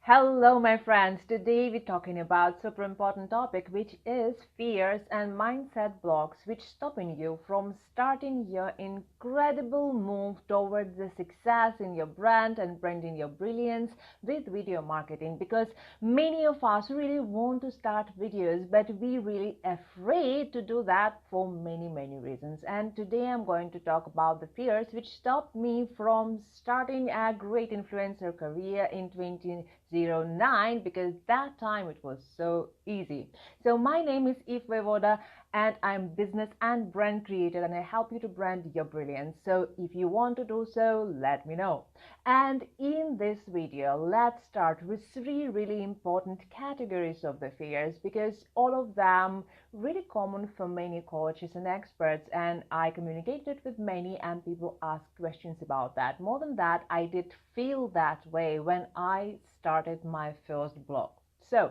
Hello, my friends. Today we're talking about super important topic, which is fears and mindset blocks, which stopping you from starting your incredible move towards the success in your brand and branding your brilliance with video marketing. Because many of us really want to start videos, but we really afraid to do that for many reasons. And today I'm going to talk about the fears which stopped me from starting a great influencer career in 2009, because that time it was so easy. So my name is Voyevoda and I'm business and brand creator, and I help you to brand your brilliance. So if you want to do so, let me know. And in this video, let's start with three really important categories of the fears, because all of them really common for many coaches and experts, and I communicated with many and people ask questions about that. More than that, I did feel that way when I started my first blog. So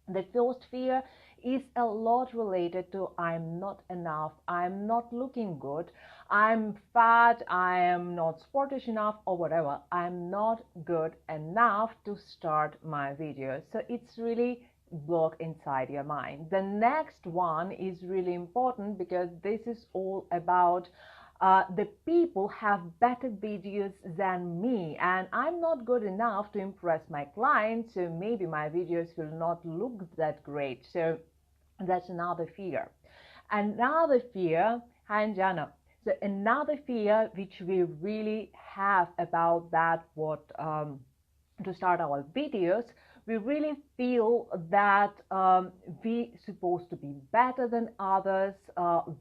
the first fear is a lot related to I'm not enough, I'm not looking good, I'm fat, I am not sportish enough, or whatever. I'm not good enough to start my videos. So it's really block inside your mind. The next one is really important, because this is all about the people have better videos than me, and I'm not good enough to impress my clients, so maybe my videos will not look that great. So that's another fear. Another fear, hi Jana. So another fear which we really have about that, what to start our videos, we really feel that we supposed to be better than others,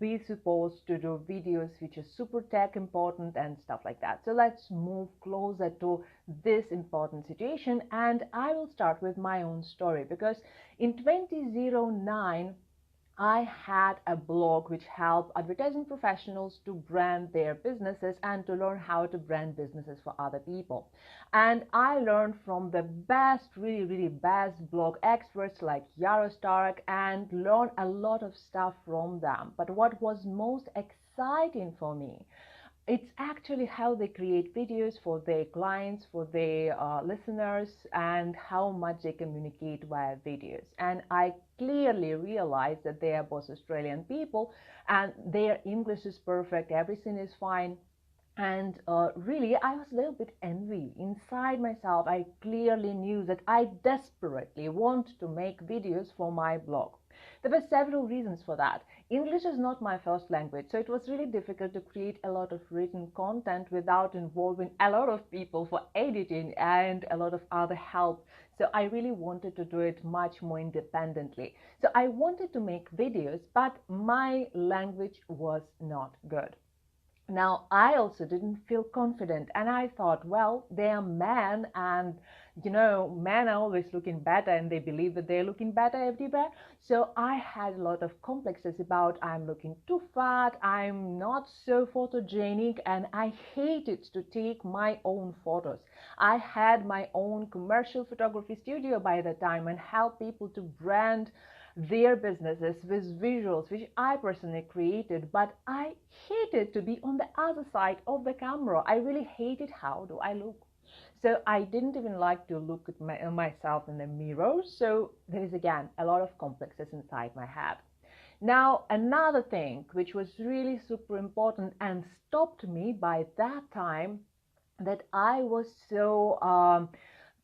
we supposed to do videos which are super tech important and stuff like that. So let's move closer to this important situation, and I will start with my own story, because in 2009 I had a blog which helped advertising professionals to brand their businesses and to learn how to brand businesses for other people. And I learned from the best, really best blog experts like Yaro Stark, and learned a lot of stuff from them. But what was most exciting for me, it's actually how they create videos for their clients, for their listeners, and how much they communicate via videos. And I clearly realized that they are both Australian people and their English is perfect, everything is fine. And really, I was a little bit envy inside myself. I clearly knew that I desperately want to make videos for my blog. There were several reasons for that. English is not my first language, so it was really difficult to create a lot of written content without involving a lot of people for editing and a lot of other help. So I really wanted to do it much more independently. So I wanted to make videos, but my language was not good. Now, I also didn't feel confident, and I thought, well, they are men, and men are always looking better, and they believe that they're looking better everywhere. So I had a lot of complexes about I'm looking too fat, I'm not so photogenic, and I hated to take my own photos. I had my own commercial photography studio by the time and help people to brand their businesses with visuals which I personally created, but I hated to be on the other side of the camera. I really hated how do I look. So I didn't even like to look at myself in the mirror. So there is again a lot of complexes inside my head. Now, another thing which was really super important and stopped me by that time, that I was so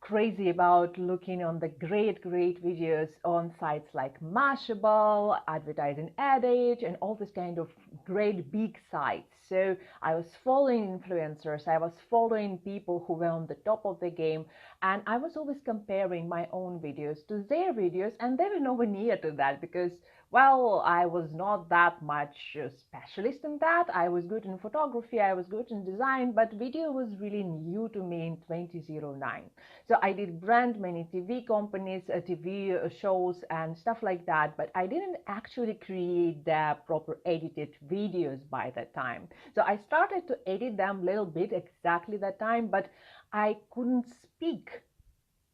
crazy about looking on the great videos on sites like Mashable, Advertising Adage, and all this kind of great big sites. So I was following influencers, I was following people who were on the top of the game, and I was always comparing my own videos to their videos, and they were nowhere near to that, because well, I was not that much specialist in that. I was good in photography, I was good in design, but video was really new to me in 2009. So I did brand many TV companies, TV shows and stuff like that, but I didn't actually create the proper edited videos by that time. So I started to edit them a little bit exactly that time, but I couldn't speak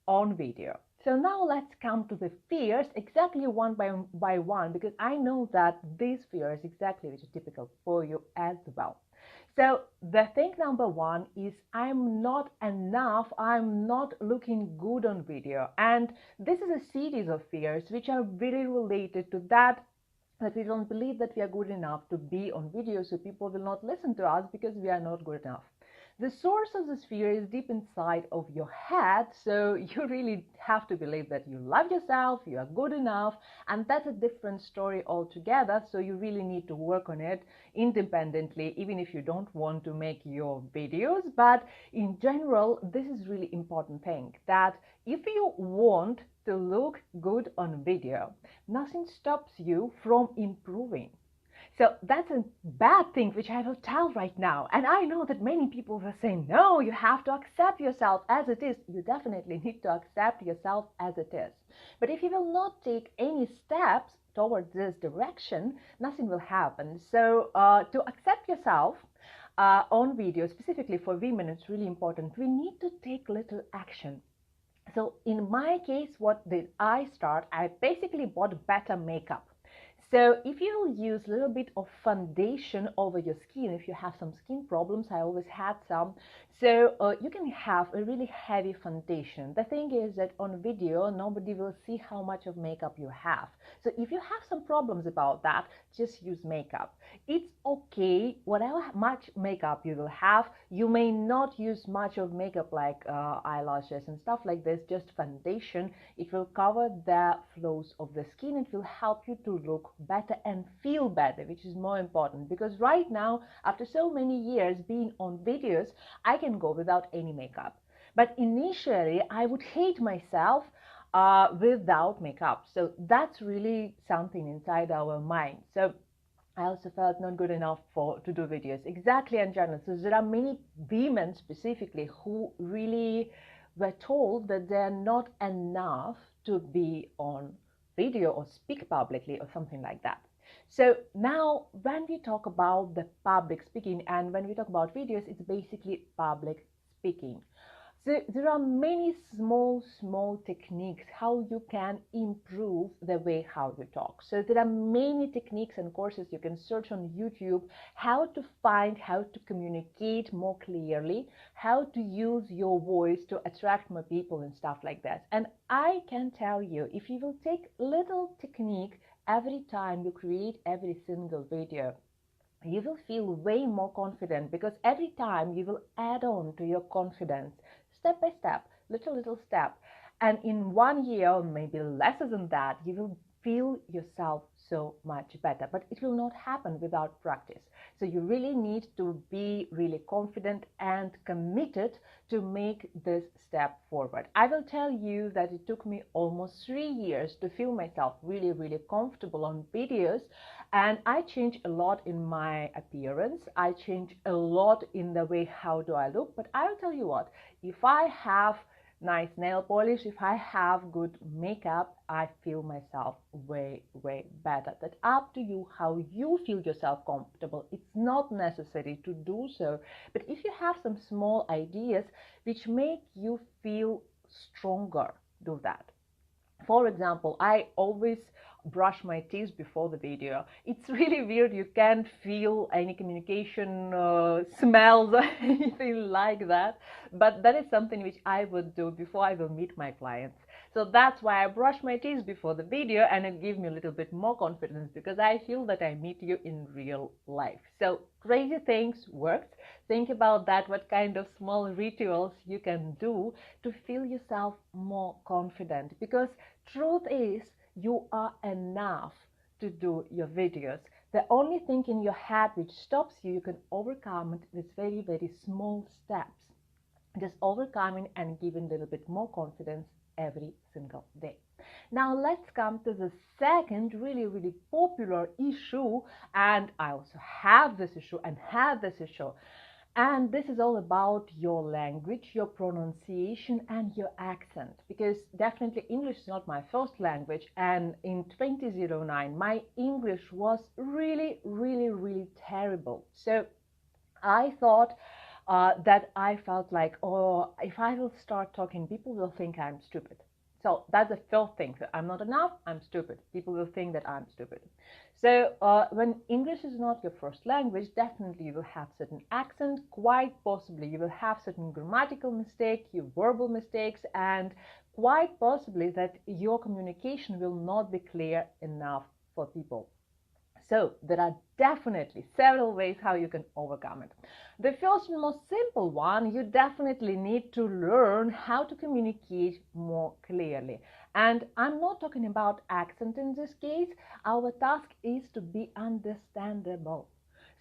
on video. So now let's come to the fears exactly one by one, because I know that these fears exactly which are typical for you as well. So the thing number one is I'm not enough, I'm not looking good on video. And this is a series of fears which are very related to that we don't believe that we are good enough to be on video, so people will not listen to us because we are not good enough. The source of this fear is deep inside of your head, so you really have to believe that you love yourself, you are good enough, and that's a different story altogether. So you really need to work on it independently, even if you don't want to make your videos. But in general, this is really important thing, that if you want to look good on video, nothing stops you from improving. So that's a bad thing which I will tell right now. And I know that many people will say, no, you have to accept yourself as it is. You definitely need to accept yourself as it is. But if you will not take any steps towards this direction, nothing will happen. So to accept yourself on video, specifically for women, it's really important. We need to take little action. So in my case, what did I start? I basically bought better makeup. So if you use a little bit of foundation over your skin, if you have some skin problems, I always had some, so you can have a really heavy foundation. The thing is that on video, nobody will see how much of makeup you have. So if you have some problems about that, just use makeup. It's okay, whatever much makeup you will have, you may not use much of makeup like eyelashes and stuff like this, just foundation. It will cover the flaws of the skin. It will help you to look better and feel better, which is more important, because right now, after so many years being on videos, I can go without any makeup. But initially, I would hate myself without makeup. So that's really something inside our mind. So I also felt not good enough to do videos. Exactly, Anjana. So there are many women specifically who really were told that they're not enough to be on video or speak publicly or something like that. So now when we talk about the public speaking and when we talk about videos, it's basically public speaking. So there are many small techniques how you can improve the way how you talk. So there are many techniques and courses you can search on YouTube, how to find how to communicate more clearly, how to use your voice to attract more people and stuff like that. And I can tell you, if you will take little technique every time you create every single video, you will feel way more confident, because every time you will add on to your confidence step by step, little step, and in 1 year or maybe lesser than that, you will feel yourself so much better. But it will not happen without practice. So you really need to be really confident and committed to make this step forward. I will tell you that it took me almost 3 years to feel myself really comfortable on videos, and I changed a lot in my appearance. I changed a lot in the way how do I look. But I'll tell you what, if I have nice nail polish, if I have good makeup, I feel myself way better. That's up to you how you feel yourself comfortable. It's not necessary to do so, but if you have some small ideas which make you feel stronger, do that. For example, I always brush my teeth before the video. It's really weird. You can't feel any communication smells or anything like that. But that is something which I would do before I will meet my clients. So that's why I brush my teeth before the video, and it gives me a little bit more confidence because I feel that I meet you in real life. So crazy things works. Think about that, what kind of small rituals you can do to feel yourself more confident, because truth is you are enough to do your videos. The only thing in your head which stops you, you can overcome it with very small steps. Just overcoming and giving a little bit more confidence every single day. Now let's come to the second really popular issue, and I also have this issue and had this issue. And this is all about your language, your pronunciation, and your accent. Because definitely English is not my first language. And in 2009, my English was really terrible. So I thought that I felt like, oh, if I will start talking, people will think I'm stupid. So that's the first thing. So I'm not enough, I'm stupid. People will think that I'm stupid. So when English is not your first language, definitely you will have certain accent, quite possibly you will have certain grammatical mistakes, your verbal mistakes, and quite possibly that your communication will not be clear enough for people. So there are definitely several ways how you can overcome it. The first and most simple one, you definitely need to learn how to communicate more clearly. And I'm not talking about accent in this case. Our task is to be understandable.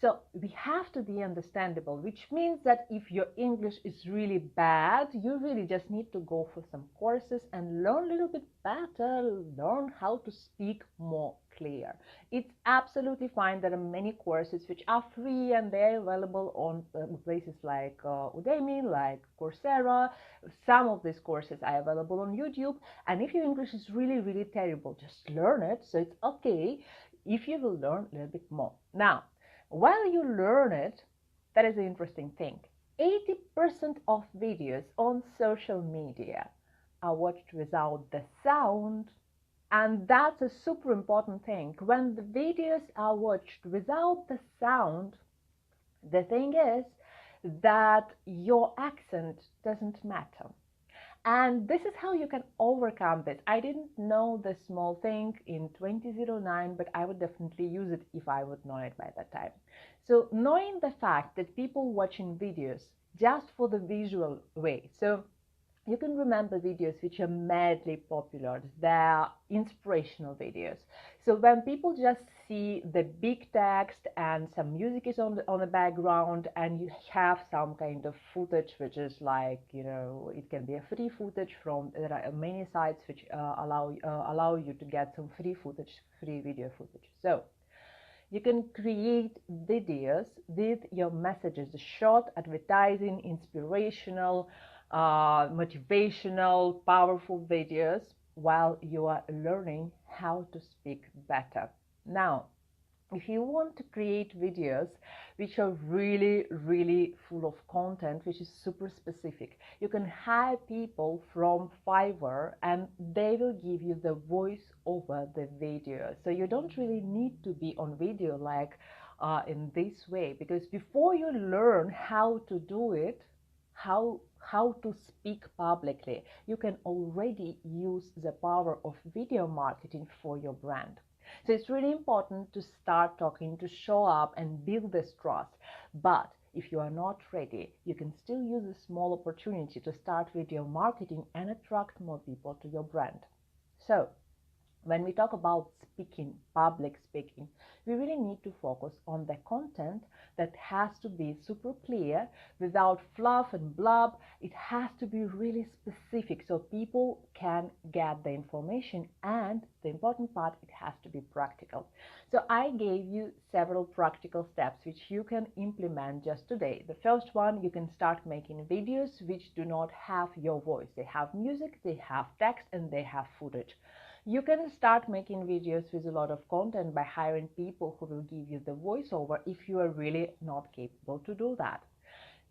So we have to be understandable, which means that if your English is really bad, you really just need to go for some courses and learn a little bit better, learn how to speak more clear. It's absolutely fine. There are many courses which are free and they're available on places like Udemy, like Coursera. Some of these courses are available on YouTube. And if your English is really, really terrible, just learn it. So it's okay if you will learn a little bit more. Now, while you learn it, that is the interesting thing. 80% of videos on social media are watched without the sound. And that's a super important thing. When the videos are watched without the sound, the thing is that your accent doesn't matter. And this is how you can overcome this. I didn't know this small thing in 2009, but I would definitely use it if I would know it by that time. So knowing the fact that people watching videos just for the visual way. So you can remember videos which are madly popular. They're inspirational videos. So when people just see the big text and some music is on the background, and you have some kind of footage which is like, it can be a free footage from, there are many sites which allow you to get some free footage, free video footage. So you can create videos with your messages, short, advertising, inspirational, motivational, powerful videos while you are learning how to speak better. Now, if you want to create videos which are really, really full of content, which is super specific, you can hire people from Fiverr and they will give you the voice over the video. So you don't really need to be on video like in this way, because before you learn how to do it, how to speak publicly, you can already use the power of video marketing for your brand. So it's really important to start talking, to show up and build this trust. But if you are not ready, you can still use a small opportunity to start video marketing and attract more people to your brand. So when we talk about speaking, public speaking, we really need to focus on the content that has to be super clear, without fluff and blub. It has to be really specific so people can get the information, and the important part, it has to be practical. So I gave you several practical steps which you can implement just today. The first one, you can start making videos which do not have your voice. They have music, they have text, and they have footage. You can start making videos with a lot of content by hiring people who will give you the voiceover if you are really not capable to do that.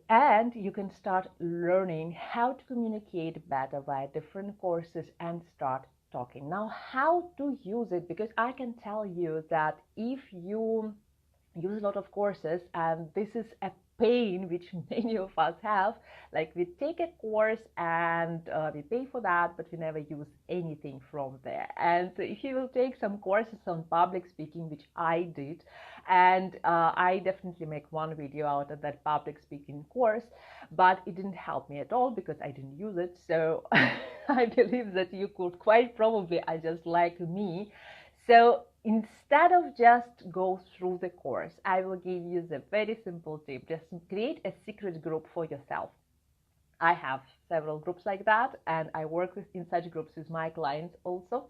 And you can start learning how to communicate better via different courses and start talking. Now, how to use it? Because I can tell you that if you use a lot of courses, and this is a pain which many of us have, like we take a course and we pay for that, but we never use anything from there. And so if you will take some courses on public speaking, which I did, and I definitely make one video out of that public speaking course, but it didn't help me at all because I didn't use it. So I believe that you could quite probably are just like me. So instead of just go through the course, I will give you the very simple tip. Just create a secret group for yourself. I have several groups like that, and I work in such groups with my clients also.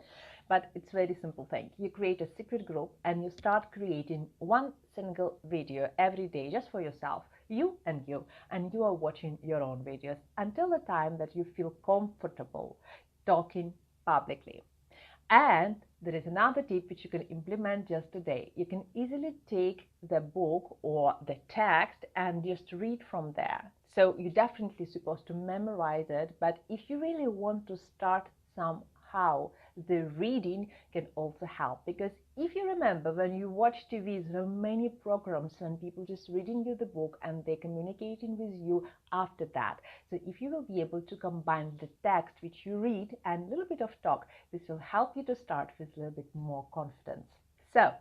But it's a very simple thing. You create a secret group and you start creating one single video every day just for yourself, you, and you are watching your own videos until the time that you feel comfortable talking publicly. And there is another tip which you can implement just today. You can easily take the book or the text and just read from there. So you're definitely supposed to memorize it, but if you really want to start somehow the reading can also help. Because if you remember, when you watch TVs, there are many programs when people just reading you the book and they're communicating with you after that. So if you will be able to combine the text which you read and a little bit of talk, this will help you to start with a little bit more confidence. So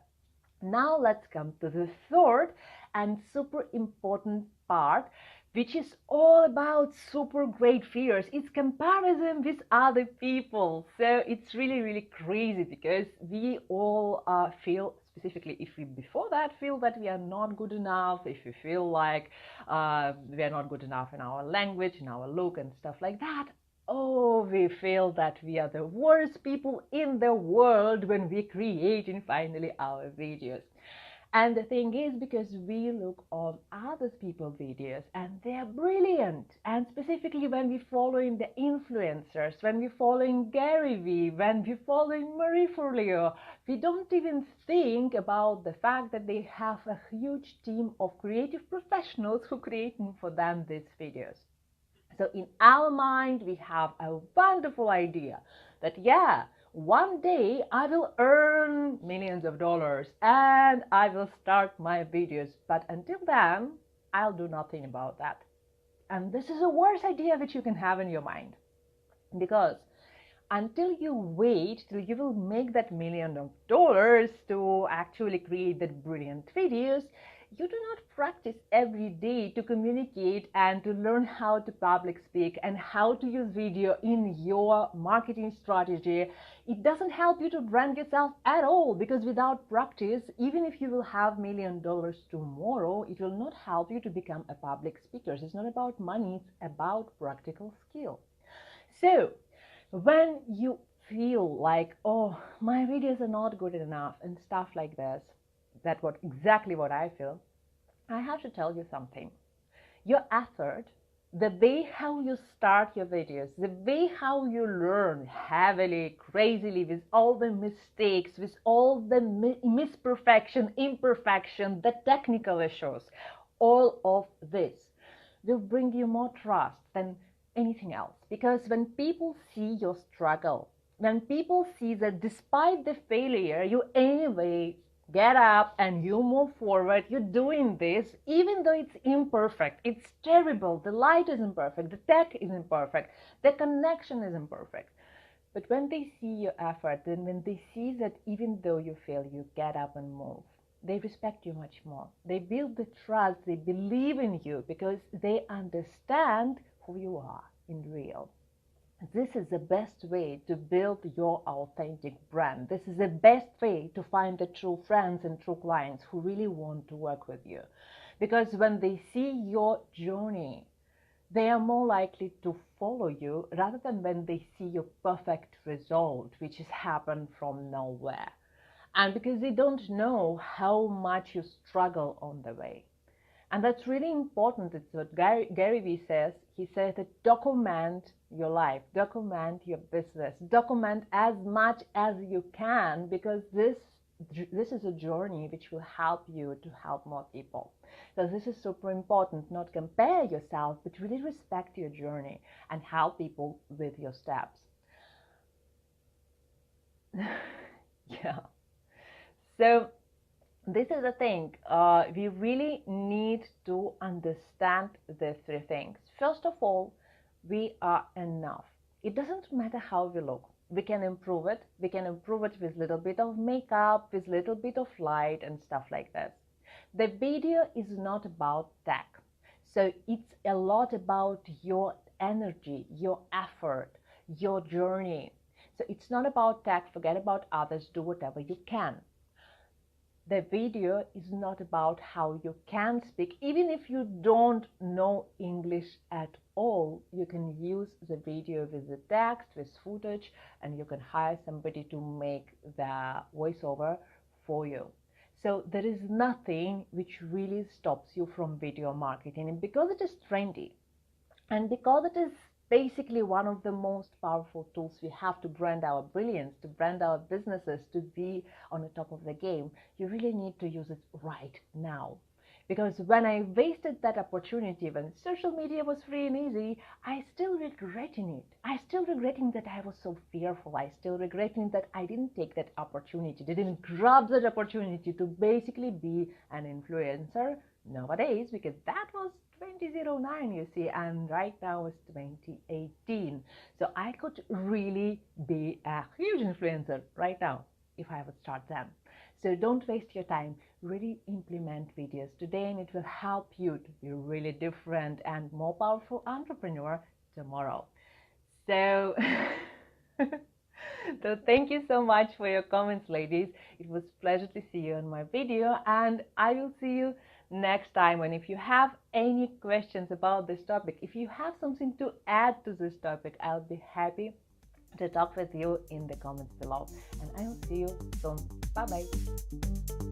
now let's come to the third and super important part, which is all about super great fears. It's comparison with other people. So it's really, really crazy because we all feel, specifically if we before that feel that we are not good enough, if we feel like we are not good enough in our language, in our look and stuff like that. Oh, we feel that we are the worst people in the world when we create finally our videos. And the thing is, because we look on other people's videos and they are brilliant, and specifically when we're following the influencers, when we're following Gary Vee, when we're following Marie Forleo, we don't even think about the fact that they have a huge team of creative professionals who creating for them these videos. So in our mind, we have a wonderful idea that, yeah, one day I will earn millions of dollars and I will start my videos. But until then, I'll do nothing about that. And this is the worst idea which you can have in your mind. Because until you wait till you will make that million of dollars to actually create that brilliant videos, you do not practice every day to communicate and to learn how to public speak and how to use video in your marketing strategy. It doesn't help you to brand yourself at all, because without practice, even if you will have $1 million tomorrow, it will not help you to become a public speaker. It's not about money, it's about practical skill. So when you feel like, oh, my videos are not good enough and stuff like this, that's exactly what I feel, I have to tell you something. Your effort, the way how you start your videos, the way how you learn heavily, crazily, with all the mistakes, with all the misperfection, imperfection, the technical issues, all of this will bring you more trust than anything else. Because when people see your struggle, when people see that despite the failure, you anyway get up and you move forward, you're doing this, even though it's imperfect, it's terrible, the light is imperfect, the tech is imperfect, the connection is imperfect. But when they see your effort, and when they see that even though you fail, you get up and move, they respect you much more. They build the trust, they believe in you because they understand who you are in real. This is the best way to build your authentic brand. This is the best way to find the true friends and true clients who really want to work with you. Because when they see your journey, they are more likely to follow you rather than when they see your perfect result, which has happened from nowhere. And because they don't know how much you struggle on the way. And that's really important. It's what Gary Vee says. He says that document your life, document your business, document as much as you can, because this is a journey which will help you to help more people. So this is super important. Not compare yourself, but really respect your journey and help people with your steps. Yeah. So this is the thing. We really need to understand the three things. First of all, we are enough. It doesn't matter how we look. We can improve it. We can improve it with a little bit of makeup, with a little bit of light and stuff like this. The video is not about tech. So it's a lot about your energy, your effort, your journey. So it's not about tech. Forget about others. Do whatever you can. The video is not about how you can speak. Even if you don't know English at all, you can use the video with the text, with footage, and you can hire somebody to make the voiceover for you. So there is nothing which really stops you from video marketing. And because it is trendy, and because it is basically one of the most powerful tools we have to brand our brilliance, to brand our businesses, to be on the top of the game, you really need to use it right now. Because when I wasted that opportunity, when social media was free and easy, I still regretting it. I still regretting that I was so fearful. I still regretting that I didn't take that opportunity, didn't grab that opportunity to basically be an influencer nowadays, because that was 2009, you see, and right now is 2018. So I could really be a huge influencer right now if I would start then. So don't waste your time. Really implement videos today, and it will help you to be really different and more powerful entrepreneur tomorrow. So, so thank you so much for your comments, ladies. It was a pleasure to see you on my video, and I will see you next time. And if you have any questions about this topic, if you have something to add to this topic, I'll be happy to talk with you in the comments below. And I will see you soon. Bye bye.